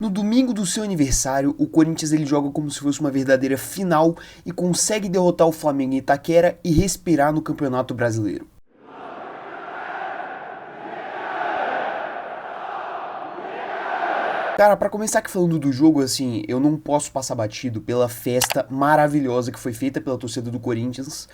No domingo do seu aniversário, o Corinthians ele joga como se fosse uma verdadeira final e consegue derrotar o Flamengo em Itaquera e respirar no Campeonato Brasileiro. Cara, pra começar aqui falando do jogo, assim, eu não posso passar batido pela festa maravilhosa que foi feita pela torcida do Corinthians,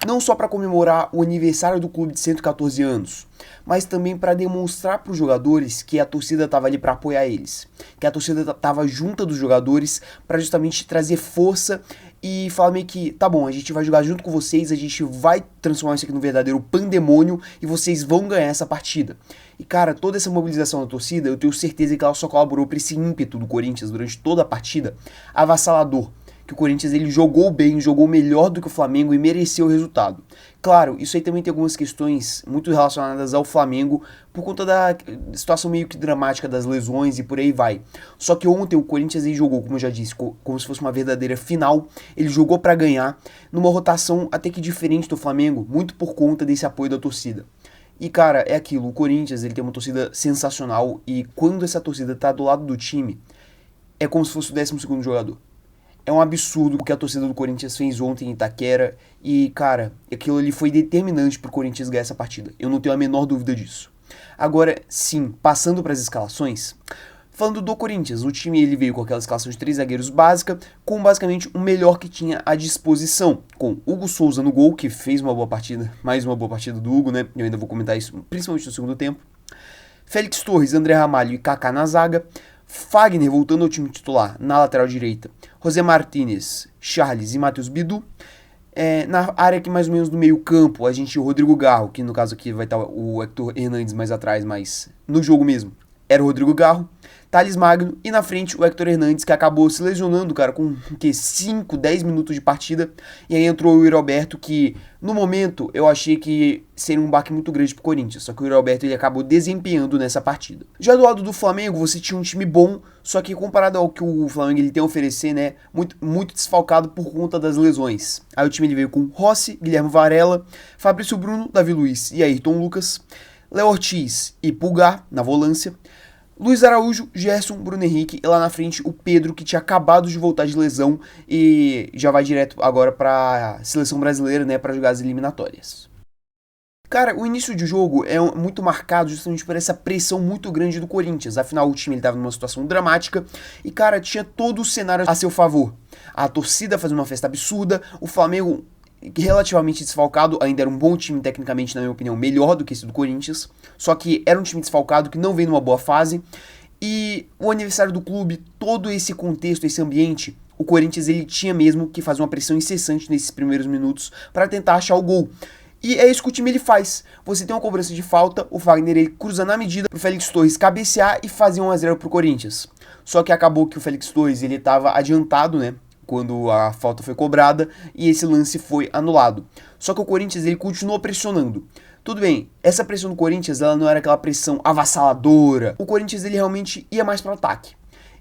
não só pra comemorar o aniversário do clube de 114 anos, mas também pra demonstrar pros jogadores que a torcida tava ali pra apoiar eles, que a torcida tava junta dos jogadores pra justamente trazer força e falar meio que, tá bom, a gente vai jogar junto com vocês, a gente vai transformar isso aqui num verdadeiro pandemônio e vocês vão ganhar essa partida. E cara, toda essa mobilização da torcida, eu tenho certeza que ela só colaborou para esse ímpeto do Corinthians durante toda a partida avassalador. Que o Corinthians ele jogou bem, jogou melhor do que o Flamengo e mereceu o resultado. Claro, isso aí também tem algumas questões muito relacionadas ao Flamengo por conta da situação meio que dramática das lesões e por aí vai. Só que ontem o Corinthians ele jogou, como eu já disse, como se fosse uma verdadeira final. Ele jogou para ganhar numa rotação até que diferente do Flamengo, muito por conta desse apoio da torcida. E cara, é aquilo, o Corinthians ele tem uma torcida sensacional e quando essa torcida tá do lado do time, é como se fosse o 12º jogador. É um absurdo o que a torcida do Corinthians fez ontem em Itaquera e, cara, aquilo ali foi determinante pro Corinthians ganhar essa partida. Eu não tenho a menor dúvida disso. Agora, sim, passando para as escalações, falando do Corinthians, o time ele veio com aquela escalação de 3 zagueiros básica, com basicamente o melhor que tinha à disposição, com Hugo Souza no gol, que fez uma boa partida, mais uma boa partida do Hugo, né? Eu ainda vou comentar isso, principalmente no segundo tempo. Félix Torres, André Ramalho e Kaká na zaga. Fagner voltando ao time titular na lateral direita. José Martínez, Charles e Matheus Bidu. Na área aqui mais ou menos do meio campo, a gente o Rodrigo Garro, que no caso aqui vai estar o Hector Hernandes mais atrás, mas no jogo mesmo era o Rodrigo Garro. Thales Magno e na frente o Hector Hernandes, que acabou se lesionando, cara, com 5, 10 minutos de partida. E aí entrou o Yuri Alberto, que no momento eu achei que seria um baque muito grande pro Corinthians. Só que o Yuri Alberto ele acabou desempenhando nessa partida. Já do lado do Flamengo, você tinha um time bom, só que comparado ao que o Flamengo ele tem a oferecer, né, muito desfalcado por conta das lesões. Aí o time ele veio com Rossi, Guilherme Varela, Fabrício Bruno, Davi Luiz e Ayrton Lucas, Léo Ortiz e Pulgar na volância, Luiz Araújo, Gerson, Bruno Henrique e lá na frente o Pedro, que tinha acabado de voltar de lesão e já vai direto agora para a seleção brasileira, né, para jogar as eliminatórias. Cara, o início de jogo é muito marcado justamente por essa pressão muito grande do Corinthians. Afinal, o time estava numa situação dramática e, cara, tinha todo o cenário a seu favor. A torcida fazendo uma festa absurda, o Flamengo relativamente desfalcado, ainda era um bom time tecnicamente, na minha opinião, melhor do que esse do Corinthians, só que era um time desfalcado que não vem numa boa fase, e o aniversário do clube, todo esse contexto, esse ambiente, o Corinthians ele tinha mesmo que fazer uma pressão incessante nesses primeiros minutos para tentar achar o gol. E é isso que o time ele faz. Você tem uma cobrança de falta, o Fagner ele cruza na medida pro Félix Torres cabecear e fazer 1-0 pro Corinthians. Só que acabou que o Félix Torres ele estava adiantado, né, quando a falta foi cobrada e esse lance foi anulado. Só que o Corinthians ele continuou pressionando. Tudo bem, essa pressão do Corinthians ela não era aquela pressão avassaladora. O Corinthians ele realmente ia mais para o ataque.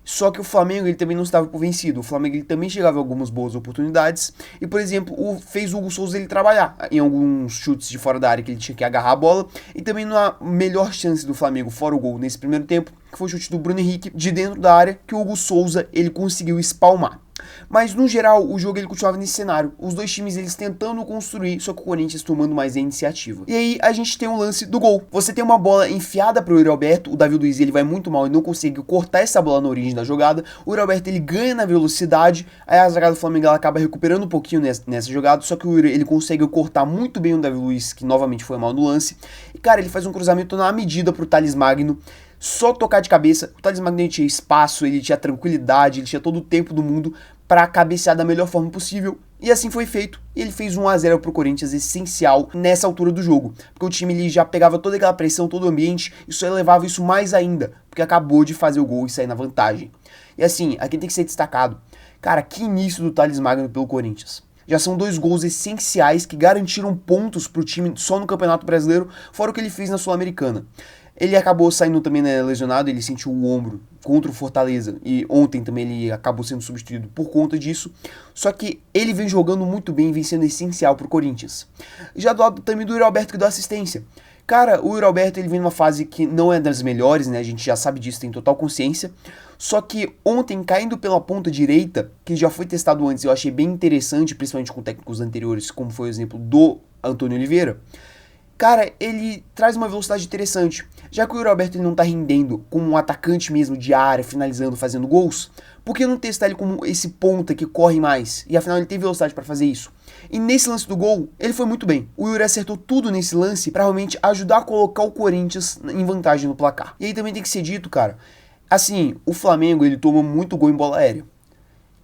Só que o Flamengo ele também não estava por vencido. O Flamengo ele também chegava a algumas boas oportunidades. E, por exemplo, fez o Hugo Souza ele trabalhar em alguns chutes de fora da área que ele tinha que agarrar a bola. E também na melhor chance do Flamengo, fora o gol nesse primeiro tempo, que foi o chute do Bruno Henrique de dentro da área, que o Hugo Souza ele conseguiu espalmar. Mas no geral o jogo ele continuava nesse cenário, os dois times eles tentando construir, só que o Corinthians tomando mais a iniciativa. E aí a gente tem um lance do gol. Você tem uma bola enfiada pro Yuri Alberto, o Davi Luiz ele vai muito mal e não consegue cortar essa bola na origem da jogada. O Yuri Alberto ele ganha na velocidade, aí a zaga do Flamengo ela acaba recuperando um pouquinho nessa jogada, só que o Yuri ele consegue cortar muito bem o Davi Luiz, que novamente foi mal no lance. E cara, ele faz um cruzamento na medida pro Thales Magno. Só tocar de cabeça, o Thales Magno tinha espaço, ele tinha tranquilidade, ele tinha todo o tempo do mundo para cabecear da melhor forma possível. E assim foi feito. E ele fez 1-0 pro Corinthians, essencial nessa altura do jogo. Porque o time ele já pegava toda aquela pressão, todo o ambiente, e só elevava isso mais ainda, porque acabou de fazer o gol e sair na vantagem. E assim, aqui tem que ser destacado. Cara, que início do Thales Magno pelo Corinthians. Já são 2 gols essenciais que garantiram pontos pro time só no Campeonato Brasileiro, fora o que ele fez na Sul-Americana. Ele acabou saindo também, né, lesionado, ele sentiu o ombro contra o Fortaleza e ontem também ele acabou sendo substituído por conta disso. Só que ele vem jogando muito bem, vem sendo essencial pro Corinthians. Já do lado também do Yuri Alberto que deu assistência. Cara, o Yuri Alberto ele vem numa fase que não é das melhores, né? A gente já sabe disso, tem total consciência. Só que ontem, caindo pela ponta direita, que já foi testado antes, eu achei bem interessante, principalmente com técnicos anteriores, como foi o exemplo do Antônio Oliveira. Cara, ele traz uma velocidade interessante. Já que o Yuri Alberto ele não tá rendendo como um atacante mesmo de área, finalizando, fazendo gols, por que não testar ele como esse ponta que corre mais? E afinal ele tem velocidade para fazer isso. E nesse lance do gol, ele foi muito bem. O Yuri acertou tudo nesse lance para realmente ajudar a colocar o Corinthians em vantagem no placar. E aí também tem que ser dito, cara, assim, o Flamengo ele toma muito gol em bola aérea.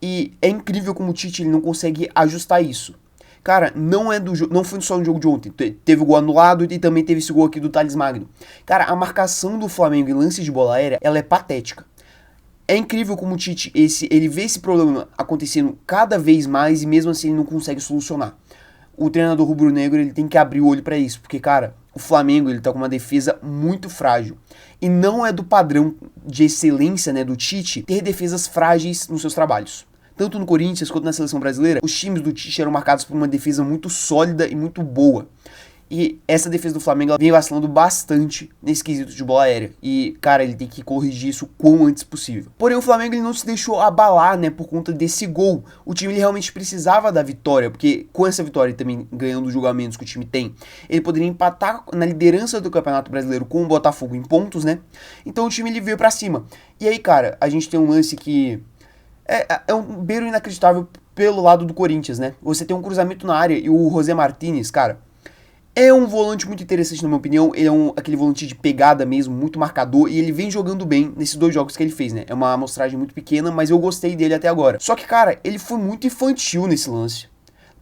E é incrível como o Tite ele não consegue ajustar isso. Cara, não foi só no jogo de ontem. Teve o gol anulado e também teve esse gol aqui do Thales Magno. Cara, a marcação do Flamengo em lances de bola aérea, ela é patética. É incrível como o Tite, ele vê esse problema acontecendo cada vez mais e mesmo assim ele não consegue solucionar. O treinador rubro-negro, ele tem que abrir o olho pra isso, porque, cara, o Flamengo, ele tá com uma defesa muito frágil. E não é do padrão de excelência, né, do Tite, ter defesas frágeis nos seus trabalhos. Tanto no Corinthians quanto na seleção brasileira, os times do Tite eram marcados por uma defesa muito sólida e muito boa. E essa defesa do Flamengo ela vem vacilando bastante nesse quesito de bola aérea. E, cara, ele tem que corrigir isso o quão antes possível. Porém, o Flamengo ele não se deixou abalar, né, por conta desse gol. O time ele realmente precisava da vitória, porque com essa vitória e também ganhando os julgamentos que o time tem, ele poderia empatar na liderança do Campeonato Brasileiro com o Botafogo em pontos, né? Então o time ele veio pra cima. E aí, cara, a gente tem um lance que é um beiro inacreditável pelo lado do Corinthians, né? Você tem um cruzamento na área e o José Martínez, cara, é um volante muito interessante na minha opinião. Ele é aquele volante de pegada mesmo, muito marcador, e ele vem jogando bem nesses 2 jogos que ele fez, né? É uma amostragem muito pequena, mas eu gostei dele até agora. Só que, cara, ele foi muito infantil nesse lance.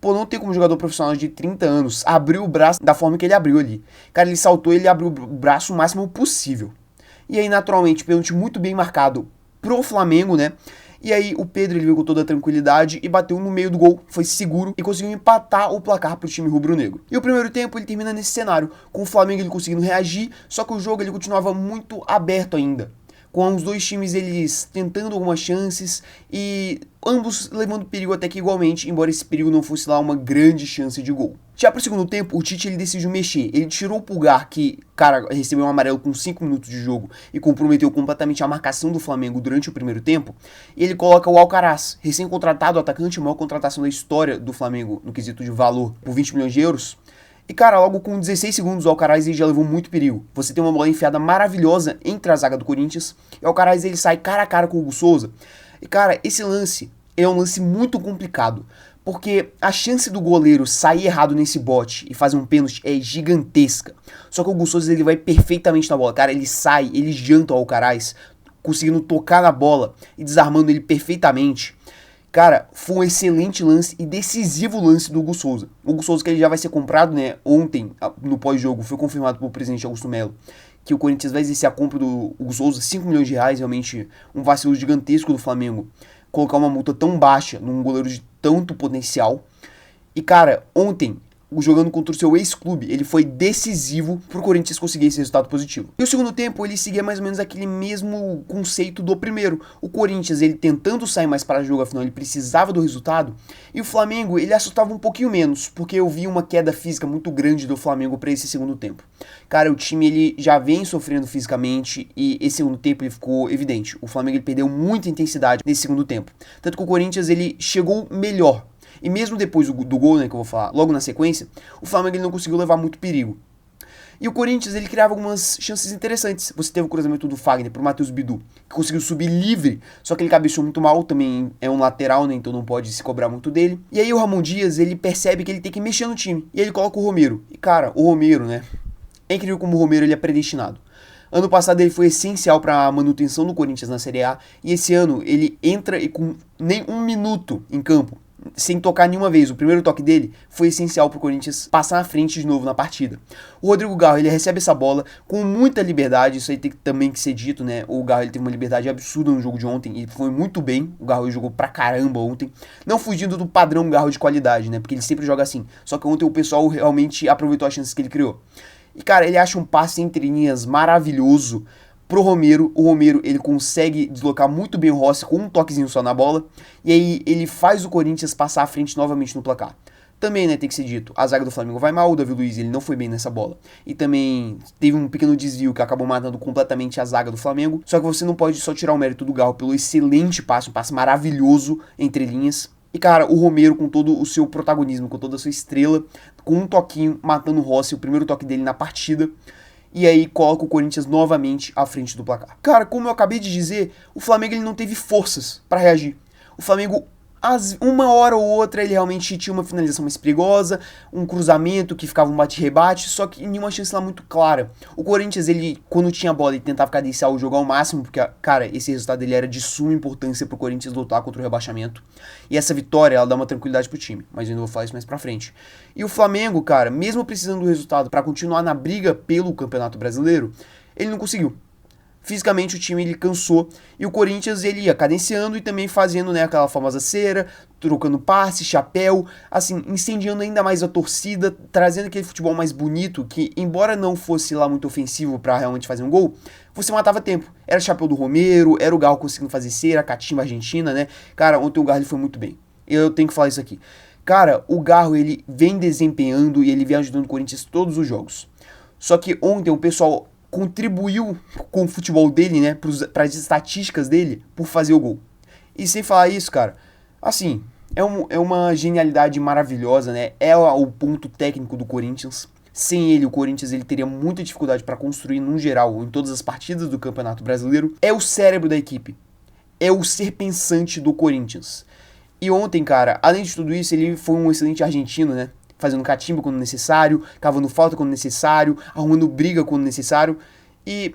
Pô, não tem como jogador profissional de 30 anos abrir o braço da forma que ele abriu ali. Cara, ele saltou, ele abriu o braço o máximo possível. E aí, naturalmente, pênalti muito bem marcado pro Flamengo, né? E aí o Pedro ele veio com toda a tranquilidade e bateu no meio do gol, foi seguro e conseguiu empatar o placar pro time rubro-negro. E o primeiro tempo ele termina nesse cenário, com o Flamengo ele conseguindo reagir, só que o jogo ele continuava muito aberto ainda, com os 2 times eles tentando algumas chances e ambos levando perigo até que igualmente, embora esse perigo não fosse lá uma grande chance de gol. Já pro segundo tempo, o Tite ele decidiu mexer. Ele tirou o Pulgar, que, cara, recebeu um amarelo com 5 minutos de jogo e comprometeu completamente a marcação do Flamengo durante o primeiro tempo. E ele coloca o Alcaraz, recém-contratado atacante, a maior contratação da história do Flamengo no quesito de valor, por 20 milhões de euros. E, cara, logo com 16 segundos o Alcaraz ele já levou muito perigo. Você tem uma bola enfiada maravilhosa entre a zaga do Corinthians e o Alcaraz ele sai cara a cara com o Hugo Souza. E, cara, esse lance é um lance muito complicado, porque a chance do goleiro sair errado nesse bote e fazer um pênalti é gigantesca. Só que o Hugo Souza ele vai perfeitamente na bola. Cara, ele sai, ele janta o Alcaraz, conseguindo tocar na bola e desarmando ele perfeitamente. Cara, foi um excelente lance e decisivo lance do Hugo Souza. O Hugo Souza que ele já vai ser comprado, né? Ontem, no pós-jogo, foi confirmado pelo presidente Augusto Melo que o Corinthians vai exercer a compra do Hugo Souza, 5 milhões de reais, realmente um vacilo gigantesco do Flamengo. Colocar uma multa tão baixa num goleiro de tanto potencial. E, cara, ontem, jogando contra o seu ex-clube, ele foi decisivo pro Corinthians conseguir esse resultado positivo. E o segundo tempo, ele seguia mais ou menos aquele mesmo conceito do primeiro. O Corinthians, ele tentando sair mais para o jogo, afinal ele precisava do resultado. E o Flamengo, ele assustava um pouquinho menos, porque eu vi uma queda física muito grande do Flamengo para esse segundo tempo. Cara, o time, ele já vem sofrendo fisicamente e esse segundo tempo ele ficou evidente. O Flamengo, ele perdeu muita intensidade nesse segundo tempo. Tanto que o Corinthians, ele chegou melhor. E mesmo depois do gol, né, que eu vou falar logo na sequência, o Flamengo ele não conseguiu levar muito perigo. E o Corinthians ele criava algumas chances interessantes. Você teve o cruzamento do Fagner pro Matheus Bidu, que conseguiu subir livre, só que ele cabeceou muito mal, também é um lateral, né, então não pode se cobrar muito dele. E aí o Ramon Dias, ele percebe que ele tem que mexer no time, e ele coloca o Romero. E cara, o Romero, né, é incrível como o Romero ele é predestinado. Ano passado ele foi essencial para a manutenção do Corinthians na Série A, e esse ano ele entra e com nem 1 minuto em campo, sem tocar nenhuma vez. O primeiro toque dele foi essencial pro Corinthians passar na frente de novo na partida. O Rodrigo Garro, ele recebe essa bola com muita liberdade, isso aí tem também que ser dito, né? O Garro, ele teve uma liberdade absurda no jogo de ontem, e foi muito bem. O Garro jogou pra caramba ontem, não fugindo do padrão Garro de qualidade, né? Porque ele sempre joga assim. Só que ontem o pessoal realmente aproveitou as chances que ele criou. E, cara, ele acha um passe entre linhas maravilhoso pro Romero. O Romero, ele consegue deslocar muito bem o Rossi com um toquezinho só na bola. E aí ele faz o Corinthians passar à frente novamente no placar. Também, né, tem que ser dito, a zaga do Flamengo vai mal, o Davi Luiz ele não foi bem nessa bola. E também teve um pequeno desvio que acabou matando completamente a zaga do Flamengo. Só que você não pode só tirar o mérito do Garro pelo excelente passe, um passe maravilhoso entre linhas. E, cara, o Romero com todo o seu protagonismo, com toda a sua estrela, com um toquinho, matando o Rossi, o primeiro toque dele na partida. E aí coloca o Corinthians novamente à frente do placar. Cara, como eu acabei de dizer, o Flamengo ele não teve forças pra reagir. O Flamengo, uma hora ou outra, ele realmente tinha uma finalização mais perigosa, um cruzamento que ficava um bate-rebate, só que nenhuma chance lá muito clara. O Corinthians, ele, quando tinha a bola, ele tentava cadenciar o jogo ao máximo, porque, cara, esse resultado dele era de suma importância pro Corinthians lutar contra o rebaixamento. E essa vitória, ela dá uma tranquilidade pro time, mas eu ainda vou falar isso mais pra frente. E o Flamengo, cara, mesmo precisando do resultado pra continuar na briga pelo Campeonato Brasileiro, ele não conseguiu. Fisicamente o time ele cansou e o Corinthians ele ia cadenciando e também fazendo, né, aquela famosa cera, trocando passe, chapéu, assim, incendiando ainda mais a torcida, trazendo aquele futebol mais bonito que, embora não fosse lá muito ofensivo pra realmente fazer um gol, você matava tempo. Era chapéu do Romero, era o Garro conseguindo fazer cera, a catimba argentina, né? Cara, ontem o Garro ele foi muito bem. Eu tenho que falar isso aqui. Cara, o Garro ele vem desempenhando e ele vem ajudando o Corinthians todos os jogos. Só que ontem o pessoal contribuiu com o futebol dele, né, para as estatísticas dele, por fazer o gol. E sem falar isso, cara, assim, é uma genialidade maravilhosa, né, é o ponto técnico do Corinthians. Sem ele, o Corinthians ele teria muita dificuldade para construir, no geral, em todas as partidas do Campeonato Brasileiro. É o cérebro da equipe, é o ser pensante do Corinthians. E ontem, cara, além de tudo isso, ele foi um excelente argentino, né, fazendo catimba quando necessário, cavando falta quando necessário, arrumando briga quando necessário. E,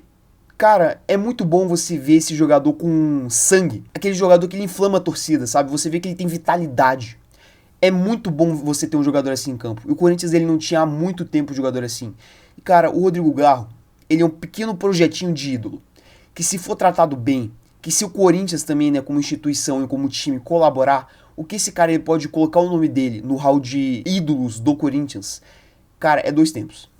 cara, é muito bom você ver esse jogador com sangue. Aquele jogador que ele inflama a torcida, sabe? Você vê que ele tem vitalidade. É muito bom você ter um jogador assim em campo. E o Corinthians ele não tinha há muito tempo um jogador assim. E, cara, o Rodrigo Garro, ele é um pequeno projetinho de ídolo. Que se for tratado bem, que se o Corinthians também, né, como instituição e como time colaborar, o que esse cara ele pode colocar o nome dele no hall de ídolos do Corinthians, cara, é dois tempos.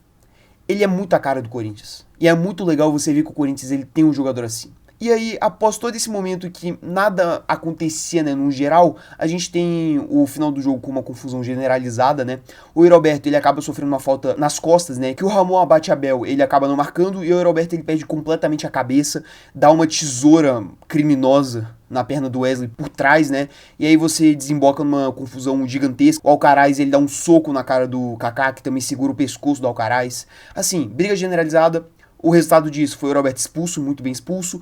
Ele é muito a cara do Corinthians. E é muito legal você ver que o Corinthians ele tem um jogador assim. E aí, após todo esse momento que nada acontecia, né, no geral, a gente tem o final do jogo com uma confusão generalizada, né? O Roberto, ele acaba sofrendo uma falta nas costas, né? Que o Ramon Abate-Abel, ele acaba não marcando e o Roberto, ele perde completamente a cabeça, dá uma tesoura criminosa na perna do Wesley por trás, né? E aí você desemboca numa confusão gigantesca. O Alcaraz, ele dá um soco na cara do Kaká, que também segura o pescoço do Alcaraz. Assim, briga generalizada. O resultado disso foi o Roberto expulso, muito bem expulso.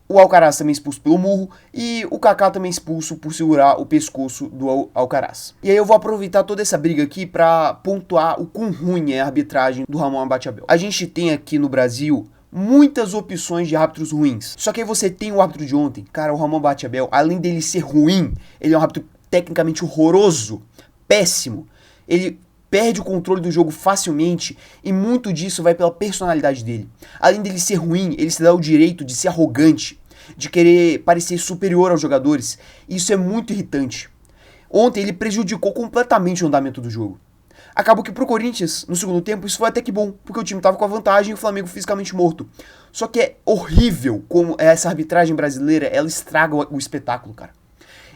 O Alcaraz também expulso pelo murro e o Kaká também expulso por segurar o pescoço do Alcaraz. E aí eu vou aproveitar toda essa briga aqui pra pontuar o quão ruim é a arbitragem do Ramon Abate-Abel. A gente tem aqui no Brasil muitas opções de árbitros ruins. Só que aí você tem o árbitro de ontem. Cara, o Ramon Abate-Abel, além dele ser ruim, ele é um árbitro tecnicamente horroroso, péssimo. Ele perde o controle do jogo facilmente e muito disso vai pela personalidade dele. Além dele ser ruim, ele se dá o direito de ser arrogante, de querer parecer superior aos jogadores. E isso é muito irritante. Ontem ele prejudicou completamente o andamento do jogo. Acabou que pro Corinthians, no segundo tempo, isso foi até que bom, porque o time tava com a vantagem e o Flamengo fisicamente morto. Só que é horrível como essa arbitragem brasileira, ela estraga o espetáculo, cara.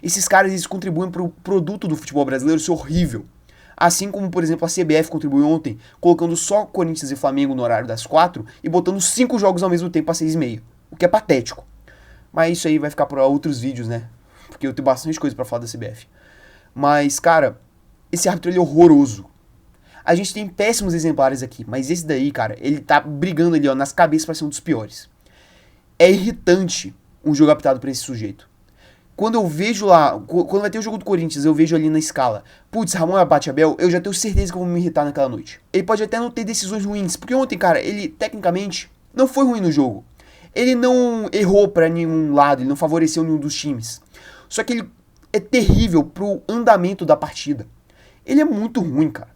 Esses caras, eles contribuem pro produto do futebol brasileiro ser horrível. Assim como, por exemplo, a CBF contribuiu ontem, colocando só Corinthians e Flamengo no horário das 4 e botando 5 jogos ao mesmo tempo às 6h30. O que é patético. Mas isso aí vai ficar para outros vídeos, né? Porque eu tenho bastante coisa para falar da CBF. Mas, cara, esse árbitro ele é horroroso. A gente tem péssimos exemplares aqui, mas esse daí, cara, ele tá brigando ali, ó, nas cabeças pra ser um dos piores. É irritante um jogo apitado pra esse sujeito. Quando eu vejo lá, quando vai ter o jogo do Corinthians, eu vejo ali na escala, putz, Ramon Abate-Abel, eu já tenho certeza que eu vou me irritar naquela noite. Ele pode até não ter decisões ruins, porque ontem, cara, ele tecnicamente não foi ruim no jogo. Ele não errou pra nenhum lado, ele não favoreceu nenhum dos times. Só que ele é terrível pro andamento da partida. Ele é muito ruim, cara.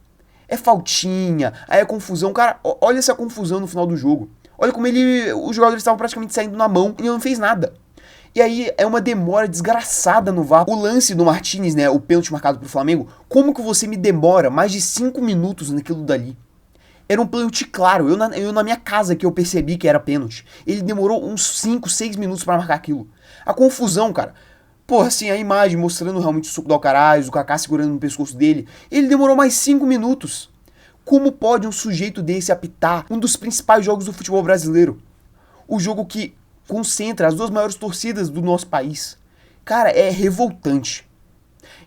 É faltinha, aí é confusão. Cara, olha essa confusão no final do jogo. Olha como os jogadores estavam praticamente saindo na mão e ele não fez nada. E aí é uma demora desgraçada no VAR. O lance do Martínez, né, o pênalti marcado pro Flamengo, como que você me demora mais de 5 minutos naquilo dali? Era um pênalti claro, eu na minha casa que eu percebi que era pênalti. Ele demorou uns 5, 6 minutos pra marcar aquilo. A confusão, cara, Pô, assim, a imagem mostrando realmente o soco do Alcaraz, o Kaká segurando no pescoço dele, ele demorou mais 5 minutos. Como pode um sujeito desse apitar um dos principais jogos do futebol brasileiro? O jogo que concentra as duas maiores torcidas do nosso país. Cara, é revoltante.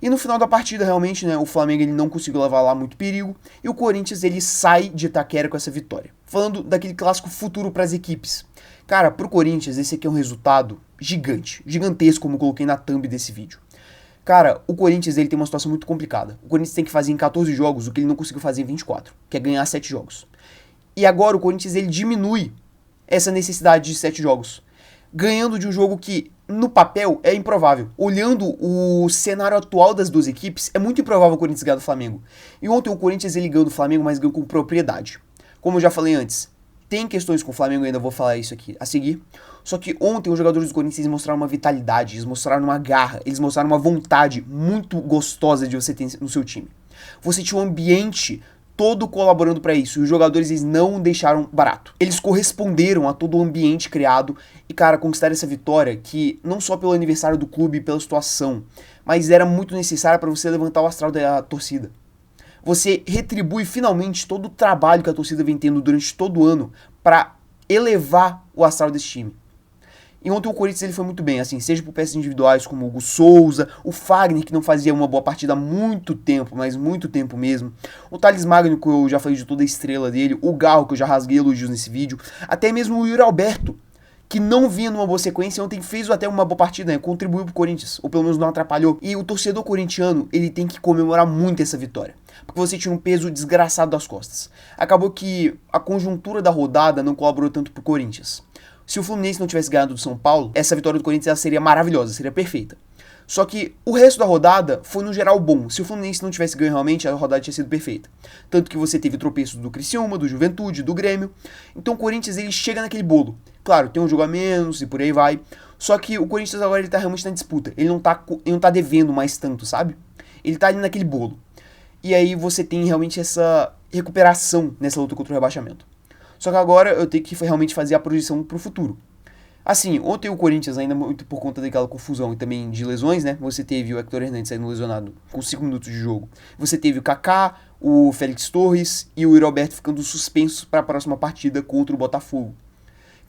E no final da partida, realmente, né, o Flamengo ele não conseguiu levar lá muito perigo e o Corinthians ele sai de Itaquera com essa vitória. Falando daquele clássico futuro para as equipes. Cara, pro Corinthians esse aqui é um resultado gigante, gigantesco, como eu coloquei na thumb desse vídeo. Cara, o Corinthians ele tem uma situação muito complicada. O Corinthians tem que fazer em 14 jogos o que ele não conseguiu fazer em 24, que é ganhar 7 jogos. E agora o Corinthians ele diminui essa necessidade de 7 jogos, ganhando de um jogo que no papel é improvável. Olhando o cenário atual das duas equipes, é muito improvável o Corinthians ganhar do Flamengo. E ontem o Corinthians ele ganhou do Flamengo, mas ganhou com propriedade. Como eu já falei antes, tem questões com o Flamengo, eu ainda vou falar isso aqui a seguir. Só que ontem os jogadores do Corinthians mostraram uma vitalidade, eles mostraram uma garra, eles mostraram uma vontade muito gostosa de você ter no seu time. Você tinha um ambiente todo colaborando para isso, e os jogadores eles não deixaram barato. Eles corresponderam a todo o ambiente criado e, cara, conquistaram essa vitória que não só pelo aniversário do clube e pela situação, mas era muito necessária para você levantar o astral da torcida. Você retribui finalmente todo o trabalho que a torcida vem tendo durante todo o ano para elevar o astral desse time. E ontem o Corinthians ele foi muito bem, assim, seja por peças individuais como o Hugo Souza, o Fagner, que não fazia uma boa partida há muito tempo, mas muito tempo mesmo, o Thales Magno, que eu já falei de toda a estrela dele, o Garro, que eu já rasguei elogios nesse vídeo, até mesmo o Yuri Alberto, que não vinha numa boa sequência, ontem fez até uma boa partida, né? Contribuiu pro Corinthians, ou pelo menos não atrapalhou. E o torcedor corintiano, ele tem que comemorar muito essa vitória, porque você tinha um peso desgraçado das costas. Acabou que a conjuntura da rodada não colaborou tanto pro Corinthians. Se o Fluminense não tivesse ganhado do São Paulo, essa vitória do Corinthians ela seria maravilhosa, seria perfeita. Só que o resto da rodada foi no geral bom. Se o Fluminense não tivesse ganho realmente, a rodada tinha sido perfeita. Tanto que você teve tropeços do Criciúma, do Juventude, do Grêmio. Então o Corinthians ele chega naquele bolo. Claro, tem um jogo a menos e por aí vai. Só que o Corinthians agora ele tá realmente na disputa. Ele não tá devendo mais tanto, sabe? Ele tá ali naquele bolo. E aí você tem realmente essa recuperação nessa luta contra o rebaixamento. Só que agora eu tenho que realmente fazer a projeção pro futuro. Assim, ontem o Corinthians, ainda muito por conta daquela confusão e também de lesões, né? Você teve o Hector Hernandes saindo lesionado com 5 minutos de jogo. Você teve o Kaká, o Félix Torres e o Yuri Alberto ficando suspensos para a próxima partida contra o Botafogo.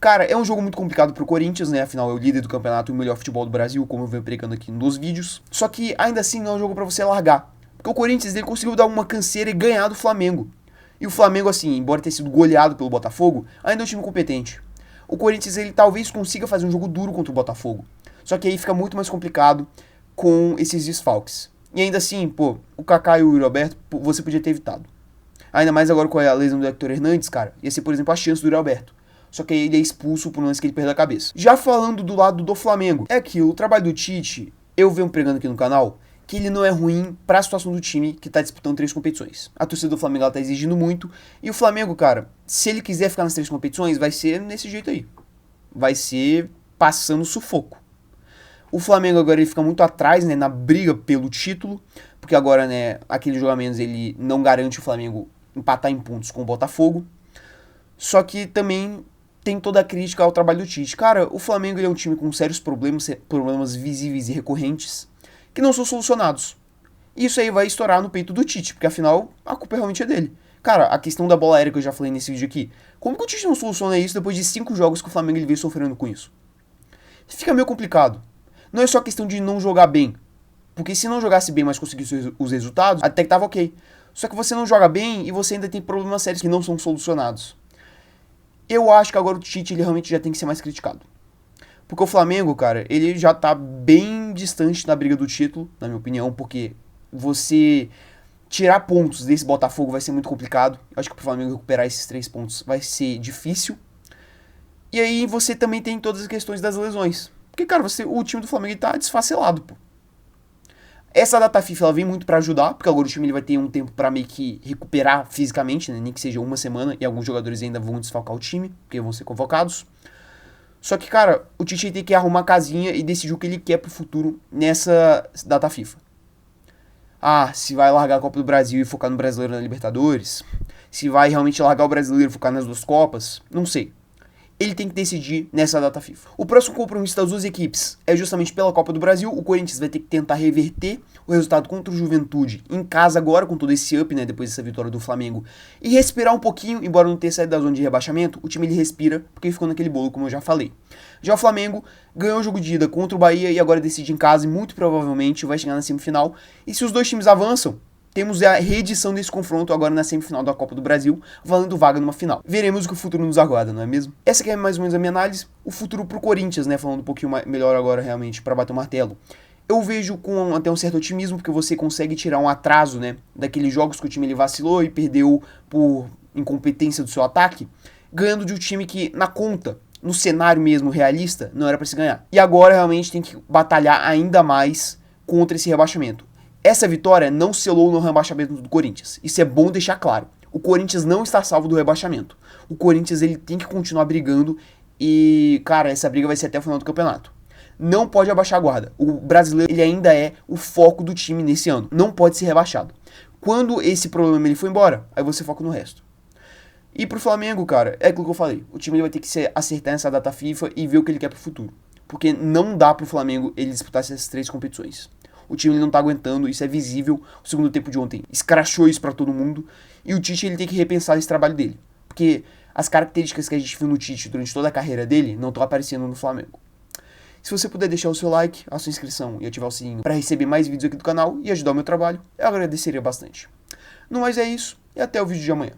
Cara, é um jogo muito complicado pro Corinthians, né? Afinal, é o líder do campeonato e o melhor futebol do Brasil, como eu venho pregando aqui nos vídeos. Só que ainda assim não é um jogo para você largar. Porque o Corinthians ele conseguiu dar uma canseira e ganhar do Flamengo. E o Flamengo, assim, embora tenha sido goleado pelo Botafogo, ainda é um time competente. O Corinthians, ele talvez consiga fazer um jogo duro contra o Botafogo. Só que aí fica muito mais complicado com esses desfalques. E ainda assim, pô, o Kaká e o Yuri Alberto, você podia ter evitado. Ainda mais agora com a lesão do Hector Hernandes, cara, ia ser, por exemplo, a chance do Yuri Alberto. Só que aí ele é expulso por um lance que ele perdeu a cabeça. Já falando do lado do Flamengo, é que o trabalho do Tite, eu venho pregando aqui no canal, que ele não é ruim para a situação do time que tá disputando 3 competições. A torcida do Flamengo ela tá exigindo muito, e o Flamengo, cara, se ele quiser ficar nas 3 competições, vai ser nesse jeito aí. Vai ser passando sufoco. O Flamengo agora ele fica muito atrás, né, na briga pelo título, porque agora, né, aquele jogo a menos ele não garante o Flamengo empatar em pontos com o Botafogo. Só que também tem toda a crítica ao trabalho do Tite. Cara, o Flamengo ele é um time com sérios problemas visíveis e recorrentes, que não são solucionados. Isso aí vai estourar no peito do Tite, porque afinal a culpa realmente é dele. Cara, a questão da bola aérea que eu já falei nesse vídeo aqui, como que o Tite não soluciona isso depois de 5 jogos que o Flamengo ele veio sofrendo com isso? Fica meio complicado. Não é só questão de não jogar bem, porque se não jogasse bem, mas conseguisse os resultados, até que tava ok. Só que você não joga bem e você ainda tem problemas sérios que não são solucionados. Eu acho que agora o Tite ele realmente já tem que ser mais criticado. Porque o Flamengo, cara, ele já tá bem distante da briga do título, na minha opinião, porque você tirar pontos desse Botafogo vai ser muito complicado. Eu acho que pro Flamengo recuperar esses 3 pontos vai ser difícil. E aí você também tem todas as questões das lesões. Porque, cara, o time do Flamengo tá desfacelado, pô. Essa data FIFA ela vem muito pra ajudar, porque agora o time ele vai ter um tempo pra meio que recuperar fisicamente, né? Nem que seja uma semana, e alguns jogadores ainda vão desfalcar o time, porque vão ser convocados. Só que, cara, o Tite tem que arrumar a casinha e decidir o que ele quer pro futuro nessa data FIFA. Ah, se vai largar a Copa do Brasil e focar no Brasileiro na Libertadores, se vai realmente largar o Brasileiro e focar nas 2 Copas, não sei. ele tem que decidir nessa data FIFA. O próximo compromisso das duas equipes é justamente pela Copa do Brasil. O Corinthians vai ter que tentar reverter o resultado contra o Juventude em casa agora, com todo esse up, né, depois dessa vitória do Flamengo, e respirar um pouquinho, embora não tenha saído da zona de rebaixamento, o time ele respira, porque ele ficou naquele bolo, como eu já falei. Já o Flamengo ganhou o jogo de ida contra o Bahia e agora decide em casa e muito provavelmente vai chegar na semifinal. E se os dois times avançam, temos a reedição desse confronto agora na semifinal da Copa do Brasil, valendo vaga numa final. Veremos o que o futuro nos aguarda, não é mesmo? Essa aqui é mais ou menos a minha análise. O futuro pro Corinthians, né, falando um pouquinho melhor agora realmente para bater o martelo. Eu vejo com até um certo otimismo, porque você consegue tirar um atraso, né, daqueles jogos que o time ele vacilou e perdeu por incompetência do seu ataque, ganhando de um time que, na conta, no cenário mesmo realista, não era para se ganhar. E agora realmente tem que batalhar ainda mais contra esse rebaixamento. Essa vitória não selou no rebaixamento do Corinthians. Isso é bom deixar claro. O Corinthians não está salvo do rebaixamento. O Corinthians ele tem que continuar brigando e, cara, essa briga vai ser até o final do campeonato. Não pode abaixar a guarda. O brasileiro ele ainda é o foco do time nesse ano. Não pode ser rebaixado. Quando esse problema ele for embora, aí você foca no resto. E pro Flamengo, cara, é aquilo que eu falei. O time ele vai ter que se acertar nessa data FIFA e ver o que ele quer pro futuro. Porque não dá pro Flamengo ele disputar essas 3 competições. O time ele não tá aguentando, isso é visível. O segundo tempo de ontem escrachou isso pra todo mundo. E o Tite ele tem que repensar esse trabalho dele. Porque as características que a gente viu no Tite durante toda a carreira dele não estão aparecendo no Flamengo. Se você puder deixar o seu like, a sua inscrição e ativar o sininho para receber mais vídeos aqui do canal e ajudar o meu trabalho, eu agradeceria bastante. No mais é isso, e até o vídeo de amanhã.